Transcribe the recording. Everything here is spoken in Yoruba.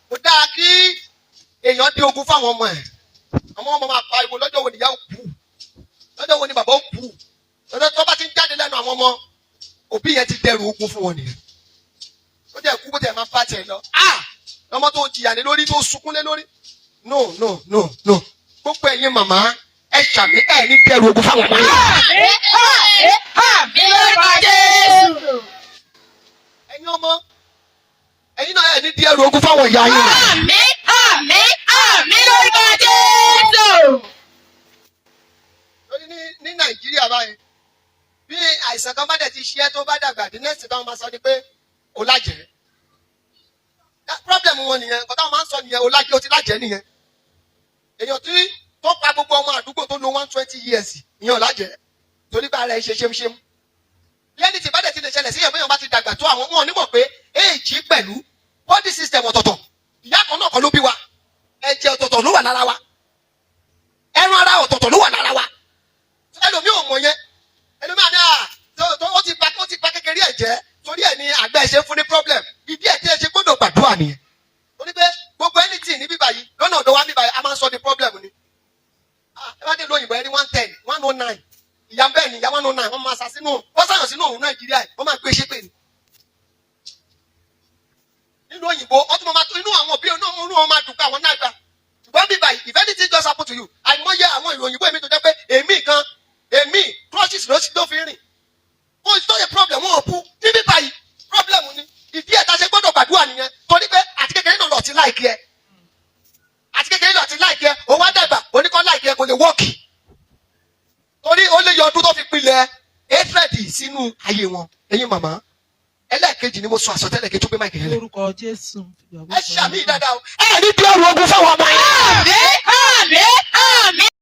kò dáa kí èèyàn dé ogun fáwọn ọmọ ẹ̀. Àwọn ọmọ máa pariwo lọ́jọ́ wo ni ìyá ò kú, lọ́jọ́ wo ni bàbá ò kú. Lọ́jọ́ tó bá ti ń jáde lẹ́nu àwọn ọmọ, òbí yẹn ti dẹrù ogun fún wọn nìyẹn. Ó jẹ́ kú bó tẹ̀ máa bá tẹ̀ lọ. Ọmọ tó jìyà lé lórí tó sunkún lé lórí. No. Gbogbo ẹ̀yin màmá ẹ ṣàmì ẹ̀ ní dẹrù ogun fáwọn ọmọ yẹn. Àmín lórúkọ Jésù. Ẹ̀yin ọmọ, ẹ̀yin náà ẹ̀ ní dẹrù ogun fáwọn ìyá yín. Àmín lórúkọ Jésù. Lórí ní Nàìjíríà báyìí, bí àìsàn kan bá dẹ̀ ti ṣe é tó bá dàgbà, the next time máa sọ ni pé o lájẹ̀. Problem wọn nìyẹn, nǹkan táwọn máa ń sọ nìyẹn, o ti lájẹ̀ nìyẹn. Èèyàn tí tó pa gbogbo ọmọ àdúgbò tó lo 120 years, ìyẹn ò lájẹ̀. Torí bá ara ẹ ṣe ṣémṣém. Lẹ́ni tí bá dẹ̀ ti lè ṣẹlẹ̀ sí èèyàn bá ti dàgbà tó àwọn wọn nímọ̀ pé éèjì pẹ̀lú body system ọ̀tọ̀ọ̀tọ̀. Ìyá kan náà kọ́ ló bí wa. Ẹ̀jẹ̀ ọ̀tọ̀ọ̀tọ̀ ló wà lára wa. Ẹran ara ọ̀tọ̀ọ̀tọ̀ ló wà lára wa. Ẹlòmíì ò mọ̀ yẹn. Ẹlòmíì àná ó ti pa kékeré ẹ̀jẹ̀ torí ẹ̀ ní àgbẹ̀ ṣe fún ní problem. Ìdí ẹ̀ tí ẹ ṣe gbọ́dọ̀ gbàdúrà nìyẹn. Ó ní pé gbogbo anything ní bíbáyìí lọ́nà ọ̀dọ̀ wa bíbáyìí a máa ń sọ di problem ni. Ẹ bá dé lóyìnbó ẹ ní 110, 109. Ìyá bẹ́ẹ̀ ni ìyá 109 wọ́n máa sàsínú wọ́n sàyàn sínú òun Nàìjíríà wọ́n máa gbé ṣépè ni. Nínú òyìnbó wọ́n tún máa tó inú àwọn òbí inú wọn máa dùn pé àwọn náà gbà. Ṣùgbọ́n bíbáyìí if anything just happen to you, àìmọye àwọn ìròyìnbó èmi tó jẹ́ pé èmi crutches ló fi rìn. Ó ti tó yẹ problem wọn ò kú ní bíbáyìí problem ni. Ìdí ẹ̀ tá a ṣe gbọ́dọ̀ gbàdúrà nìyẹn torí pé àti kékeré náà lọ ti láìkí ẹ. Àti kékeré náà ti láìkí ẹ, òun á dàgbà oníkọ́ láìkí ẹ kò lè wọ́ọ̀kì. Torí ó lè yọ ọdún tó fi pilẹ̀ hatred sínú ayé wọn. Ẹ̀yin màmá, ẹlẹ́ẹ̀kejì ni mo sọ àsọtẹ́lẹ̀ kejì tó gbé máìkì yẹn lẹ̀. Lórúkọ Jésù. Ẹ ṣàmì dáadáa o. Ẹ ní bí ọrùn ogun fáwọn ọmọ